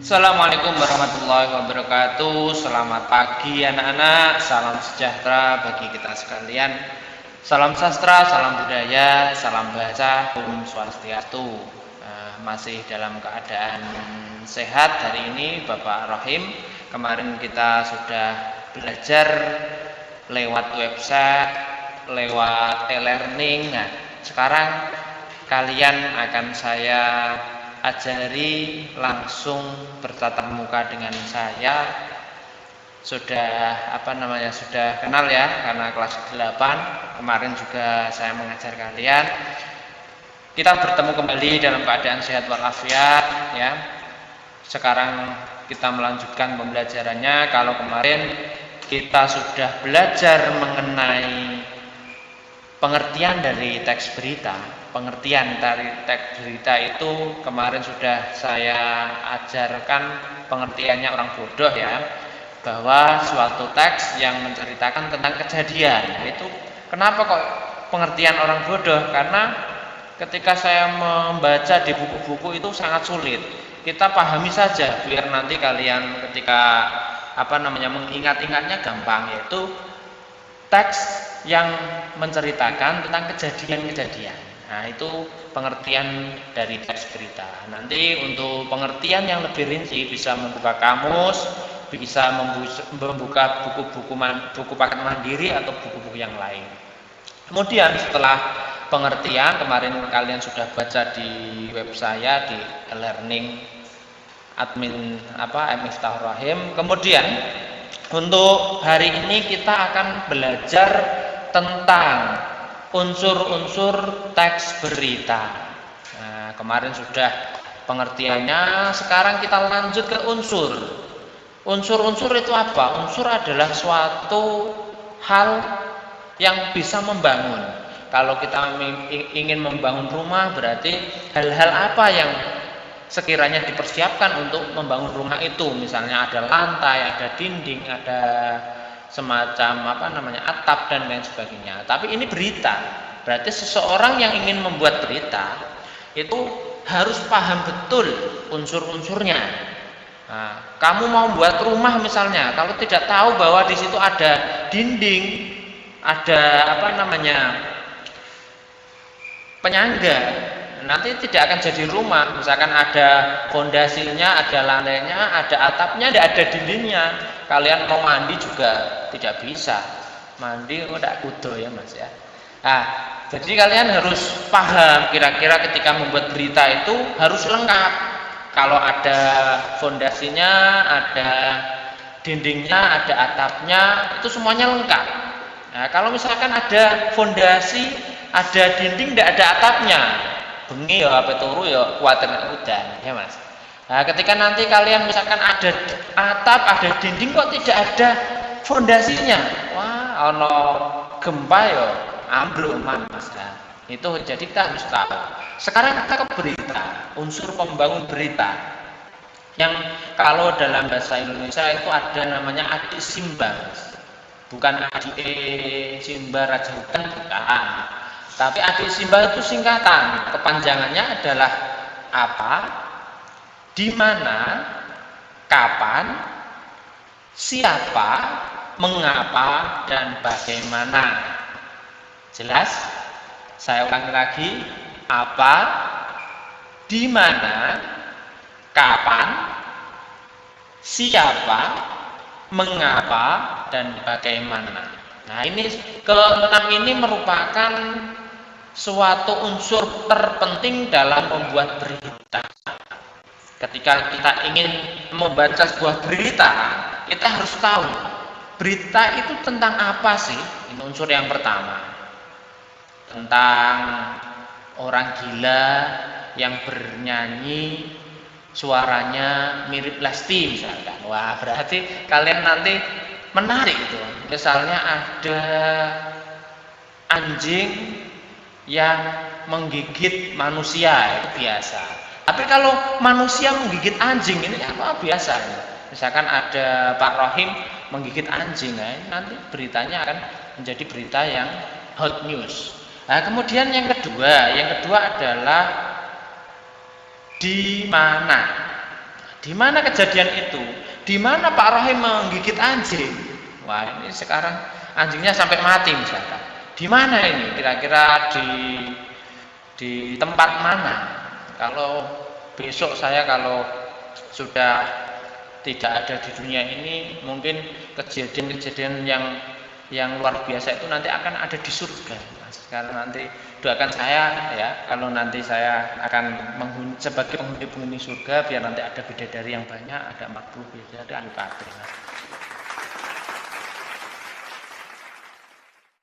Assalamualaikum warahmatullahi wabarakatuh. Selamat pagi anak-anak. Salam sejahtera bagi kita sekalian. Salam sastra, salam budaya, salam bahasa, Om Swastiastu. Masih dalam keadaan sehat hari ini Bapak Rohim. Kemarin kita sudah belajar lewat website, lewat e-learning. Nah, sekarang kalian akan saya ajari langsung bertatap muka dengan saya. Sudah sudah kenal ya, karena kelas 8 kemarin juga saya mengajar kalian. Kita bertemu kembali dalam keadaan sehat walafiat ya. Sekarang kita melanjutkan pembelajarannya. Kalau kemarin kita sudah belajar mengenai pengertian dari teks berita. Pengertian dari teks berita itu kemarin sudah saya ajarkan pengertiannya orang bodoh ya, bahwa suatu teks yang menceritakan tentang kejadian. Itu kenapa kok pengertian orang bodoh? Karena ketika saya membaca di buku-buku itu sangat sulit. Kita pahami saja biar nanti kalian ketika mengingat-ingatnya gampang, yaitu teks yang menceritakan tentang kejadian-kejadian. Nah, itu pengertian dari teks berita. Nanti untuk pengertian yang lebih rinci bisa membuka kamus, bisa membuka buku paket mandiri atau buku-buku yang lain. Kemudian setelah pengertian, kemarin kalian sudah baca di web saya di e-learning admin Miftahur Rahim. Kemudian untuk hari ini kita akan belajar tentang unsur-unsur teks berita. Nah, kemarin sudah pengertiannya, sekarang kita lanjut ke unsur. Unsur-unsur itu apa? Unsur adalah suatu hal yang bisa membangun. Kalau kita ingin membangun rumah, berarti hal-hal apa yang sekiranya dipersiapkan untuk membangun rumah itu. Misalnya ada lantai, ada dinding, ada semacam atap dan lain sebagainya. Tapi ini berita, berarti seseorang yang ingin membuat berita itu harus paham betul unsur-unsurnya. Nah, kamu mau buat rumah misalnya, kalau tidak tahu bahwa di situ ada dinding, ada penyangga, nanti tidak akan jadi rumah. Misalkan ada fondasinya, ada lantainya, ada atapnya, tidak ada dindingnya, kalian mau mandi juga tidak bisa. Mandi udah kudo ya mas ya. Nah, jadi kalian harus paham kira-kira ketika membuat berita itu harus lengkap. Kalau ada fondasinya, ada dindingnya, ada atapnya, itu semuanya lengkap. Nah, kalau misalkan ada fondasi, ada dinding, tidak ada atapnya, bengi ya apa turu ya kuatir udan ya mas. Nah, ketika nanti kalian misalkan ada atap, ada dinding kok tidak ada fondasinya, wah ono gempa ya ambruk mas. Nah, itu jadi kita harus tahu. Sekarang kita ke berita, unsur pembangun berita yang kalau dalam bahasa Indonesia itu ada namanya adik simbang, bukan adik simba raja hutan, bukan. Tapi adik simbang itu singkatan, kepanjangannya adalah apa, di mana, kapan, siapa, mengapa, dan bagaimana. Jelas? Saya ulangi lagi, apa, di mana, kapan, siapa, mengapa, dan bagaimana. Nah, ini keenam ini merupakan suatu unsur terpenting dalam membuat berita. Ketika kita ingin membaca sebuah berita, kita harus tahu berita itu tentang apa sih. Ini unsur yang pertama. Tentang orang gila yang bernyanyi, suaranya mirip Lesti misalkan. Wah, berarti kalian nanti menarik itu. Misalnya ada anjing yang menggigit manusia, itu biasa. Tapi kalau manusia menggigit anjing, ini apa biasa? Misalkan ada Pak Rohim menggigit anjing, nanti beritanya akan menjadi berita yang hot news. Nah, kemudian yang kedua adalah di mana. Di mana kejadian itu? Di mana Pak Rohim menggigit anjing? Wah, ini sekarang anjingnya sampai mati misalkan. Di mana ini? Kira-kira di tempat mana? Kalau besok saya kalau sudah tidak ada di dunia ini, mungkin kejadian-kejadian yang luar biasa itu nanti akan ada di surga. Sekarang nanti doakan saya ya, kalau nanti saya akan sebagai penghuni surga, biar nanti ada bidadari yang banyak, ada 40 bidadari, anu kabeh.